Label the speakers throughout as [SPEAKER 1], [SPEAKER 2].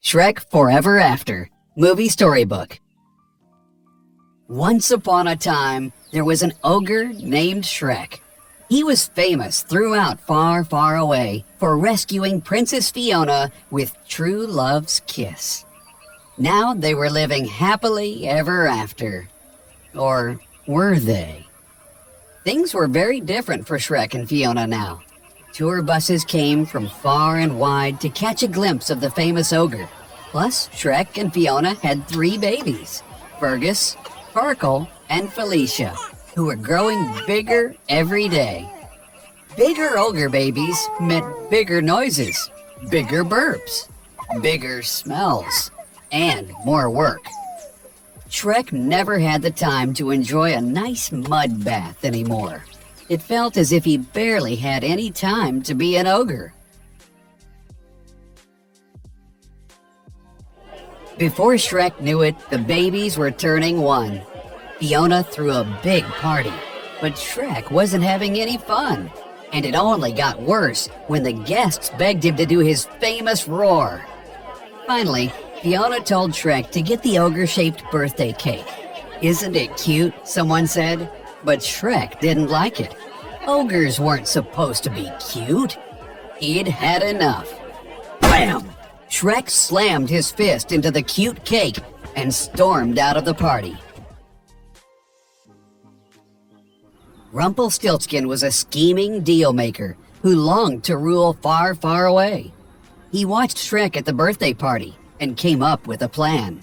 [SPEAKER 1] Shrek Forever After, Movie Storybook. Once upon a time, there was an ogre named Shrek. He was famous throughout far, far away for rescuing Princess Fiona with true love's kiss. Now they were living happily ever after. Or were they? Things were very different for Shrek and Fiona now. Tour buses came from far and wide to catch a glimpse of the famous ogre. Plus, Shrek and Fiona had 3 babies, Fergus, Farkle, and Felicia, who were growing bigger every day. Bigger ogre babies meant bigger noises, bigger burps, bigger smells, and more work. Shrek never had the time to enjoy a nice mud bath anymore. It felt as if he barely had any time to be an ogre. Before Shrek knew it, the babies were turning 1. Fiona threw a big party, but Shrek wasn't having any fun. And it only got worse when the guests begged him to do his famous roar. Finally, Fiona told Shrek to get the ogre-shaped birthday cake. "Isn't it cute?" someone said. But Shrek didn't like it. Ogres weren't supposed to be cute. He'd had enough. Bam! Shrek slammed his fist into the cute cake and stormed out of the party. Rumpelstiltskin was a scheming deal-maker who longed to rule far, far away. He watched Shrek at the birthday party and came up with a plan.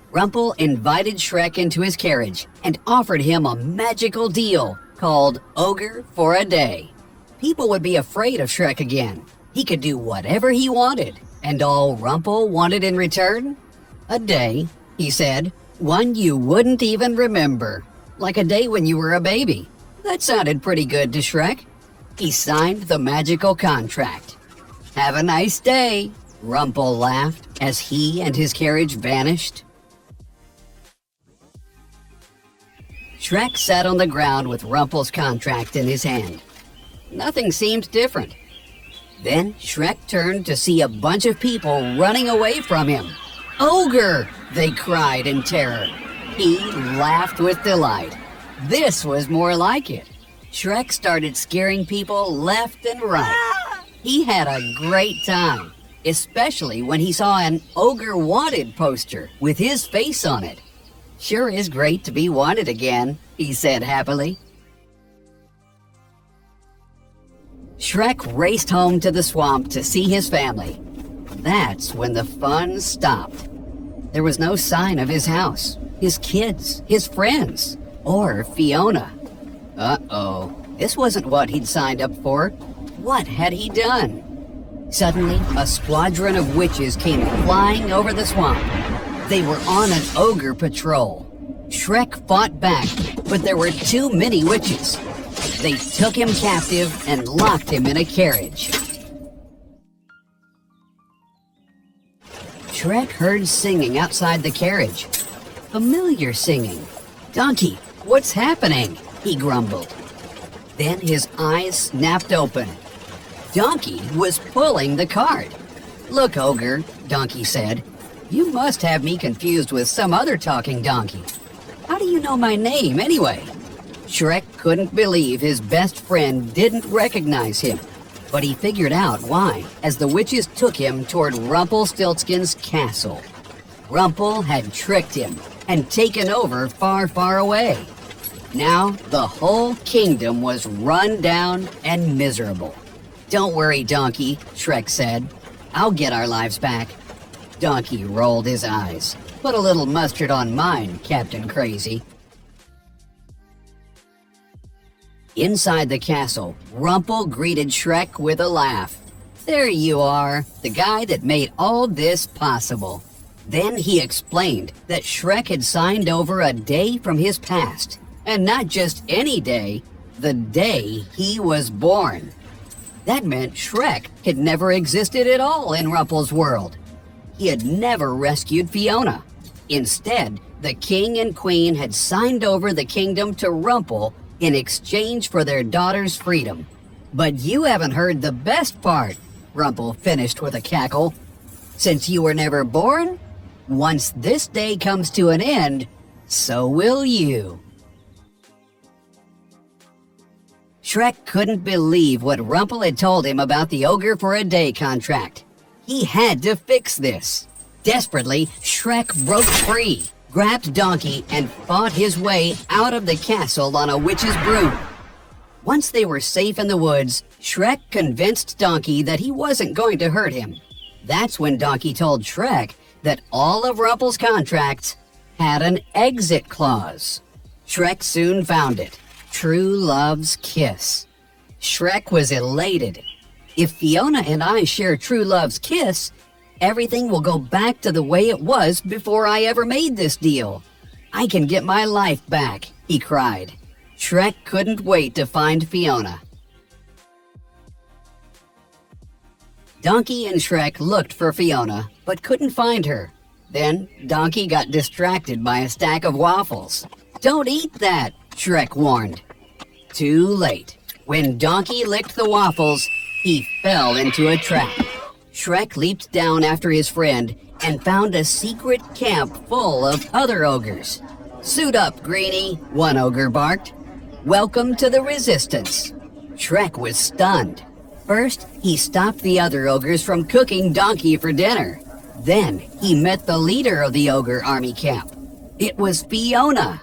[SPEAKER 1] Rumple invited Shrek into his carriage and offered him a magical deal called Ogre for a Day. People would be afraid of Shrek again. He could do whatever he wanted, and all Rumple wanted in return? A day, he said, one you wouldn't even remember, like a day when you were a baby. That sounded pretty good to Shrek. He signed the magical contract. "Have a nice day," Rumple laughed as he and his carriage vanished. Shrek sat on the ground with Rumple's contract in his hand. Nothing seemed different. Then Shrek turned to see a bunch of people running away from him. "Ogre!" they cried in terror. He laughed with delight. This was more like it. Shrek started scaring people left and right. He had a great time, especially when he saw an Ogre Wanted poster with his face on it. "Sure is great to be wanted again," he said happily. Shrek raced home to the swamp to see his family. That's when the fun stopped. There was no sign of his house, his kids, his friends, or Fiona. Uh-oh, this wasn't what he'd signed up for. What had he done? Suddenly, a squadron of witches came flying over the swamp. They were on an ogre patrol. Shrek fought back, but there were too many witches. They took him captive and locked him in a carriage. Shrek heard singing outside the carriage. Familiar singing. "Donkey, what's happening?" he grumbled. Then his eyes snapped open. Donkey was pulling the cart. "Look, Ogre," Donkey said, "you must have me confused with some other talking donkey. How do you know my name, anyway?" Shrek couldn't believe his best friend didn't recognize him, but he figured out why as the witches took him toward Rumpelstiltskin's castle. Rumple had tricked him and taken over far, far away. Now the whole kingdom was run down and miserable. "Don't worry, Donkey," Shrek said. "I'll get our lives back." Donkey rolled his eyes. "Put a little mustard on mine, Captain Crazy." Inside the castle, Rumple greeted Shrek with a laugh. "There you are, the guy that made all this possible." Then he explained that Shrek had signed over a day from his past, and not just any day, the day he was born. That meant Shrek had never existed at all in Rumple's world. He had never rescued Fiona. Instead, the king and queen had signed over the kingdom to Rumple in exchange for their daughter's freedom. "But you haven't heard the best part," Rumple finished with a cackle. Since you were never born, once this day comes to an end, so will you. Shrek couldn't believe what Rumple had told him about the ogre for a day contract. He had to fix this. Desperately, Shrek broke free, grabbed Donkey, and fought his way out of the castle on a witch's broom. Once they were safe in the woods, Shrek convinced Donkey that he wasn't going to hurt him. That's when Donkey told Shrek that all of Rumple's contracts had an exit clause. Shrek soon found it. True Love's Kiss. Shrek was elated. If Fiona and I share True Love's Kiss, everything will go back to the way it was before I ever made this deal. I can get my life back, he cried. Shrek couldn't wait to find Fiona. Donkey and Shrek looked for Fiona, but couldn't find her. Then Donkey got distracted by a stack of waffles. "Don't eat that," Shrek warned. Too late. When Donkey licked the waffles, he fell into a trap. Shrek leaped down after his friend and found a secret camp full of other ogres. "Suit up, Greenie," one ogre barked. "Welcome to the Resistance." Shrek was stunned. First, he stopped the other ogres from cooking Donkey for dinner. Then, he met the leader of the ogre army camp. It was Fiona.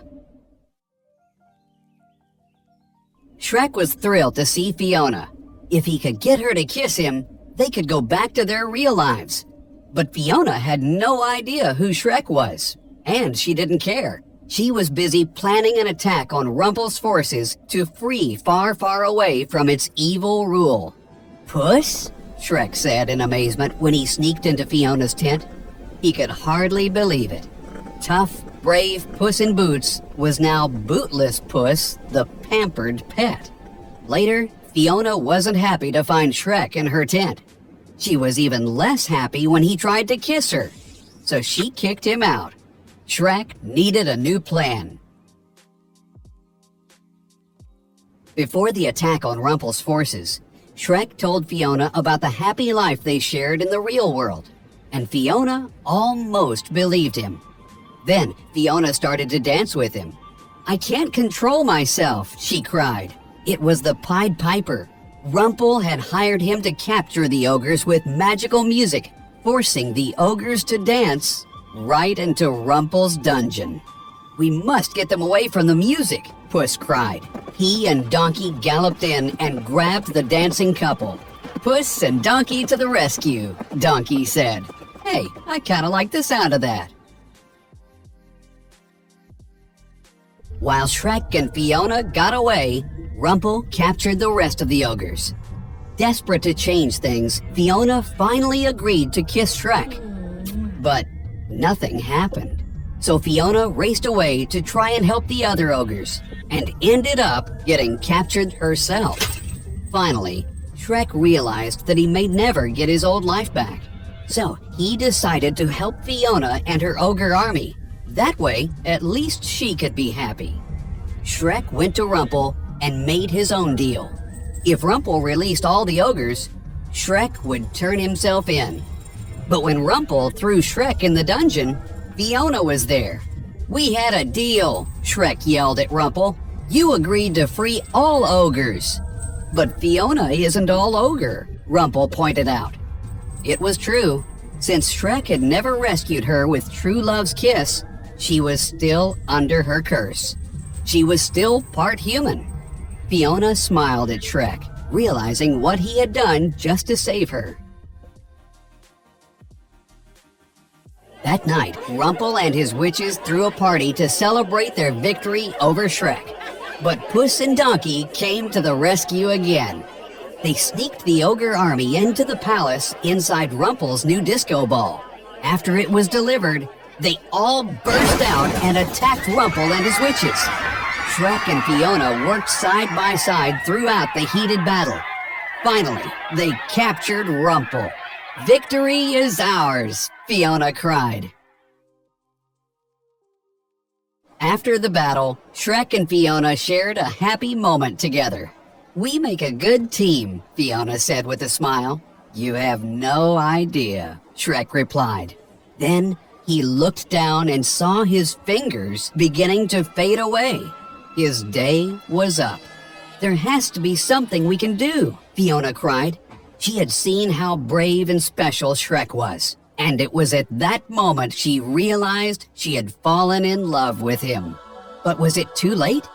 [SPEAKER 1] Shrek was thrilled to see Fiona. If he could get her to kiss him, they could go back to their real lives. But Fiona had no idea who Shrek was, and she didn't care. She was busy planning an attack on Rumple's forces to free Far, Far Away from its evil rule. "Puss?" Shrek said in amazement when he sneaked into Fiona's tent. He could hardly believe it. Tough, brave Puss in Boots was now Bootless Puss, the pampered pet. Later, Fiona wasn't happy to find Shrek in her tent. She was even less happy when he tried to kiss her, so she kicked him out. Shrek needed a new plan. Before the attack on Rumple's forces, Shrek told Fiona about the happy life they shared in the real world, and Fiona almost believed him. Then Fiona started to dance with him. "I can't control myself," she cried. It was the Pied Piper. Rumple had hired him to capture the ogres with magical music, forcing the ogres to dance right into Rumple's dungeon. "We must get them away from the music," Puss cried. He and Donkey galloped in and grabbed the dancing couple. "Puss and Donkey to the rescue," Donkey said. "Hey, I kinda like the sound of that." While Shrek and Fiona got away, Rumple captured the rest of the ogres. Desperate to change things, Fiona finally agreed to kiss Shrek. But nothing happened. So Fiona raced away to try and help the other ogres, and ended up getting captured herself. Finally, Shrek realized that he may never get his old life back. So he decided to help Fiona and her ogre army. That way, at least she could be happy. Shrek went to Rumple and made his own deal. If Rumple released all the ogres, Shrek would turn himself in. But when Rumple threw Shrek in the dungeon, Fiona was there. "We had a deal," Shrek yelled at Rumple. "You agreed to free all ogres." "But Fiona isn't all ogre," Rumple pointed out. It was true. Since Shrek had never rescued her with True Love's Kiss, she was still under her curse. She was still part human. Fiona smiled at Shrek, realizing what he had done just to save her. That night, Rumple and his witches threw a party to celebrate their victory over Shrek. But Puss and Donkey came to the rescue again. They sneaked the ogre army into the palace inside Rumple's new disco ball. After it was delivered, they all burst out and attacked Rumple and his witches. Shrek and Fiona worked side by side throughout the heated battle. Finally, they captured Rumple. "Victory is ours," Fiona cried. After the battle, Shrek and Fiona shared a happy moment together. "We make a good team," Fiona said with a smile. "You have no idea." Shrek replied. Then he looked down and saw his fingers beginning to fade away. His day was up. There has to be something we can do, Fiona cried. She had seen how brave and special Shrek was, and it was at that moment she realized she had fallen in love with him. But was it too late?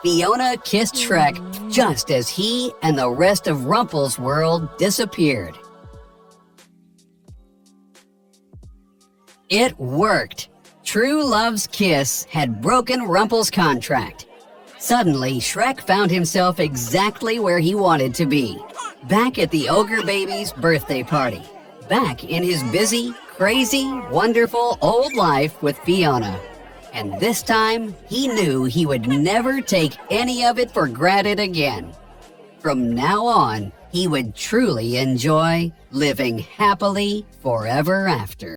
[SPEAKER 1] Fiona kissed Shrek just as he and the rest of Rumple's world disappeared. It worked. True Love's kiss had broken Rumple's contract. Suddenly, Shrek found himself exactly where he wanted to be. Back at the Ogre Baby's birthday party. Back in his busy, crazy, wonderful old life with Fiona. And this time, he knew he would never take any of it for granted again. From now on, he would truly enjoy living happily forever after.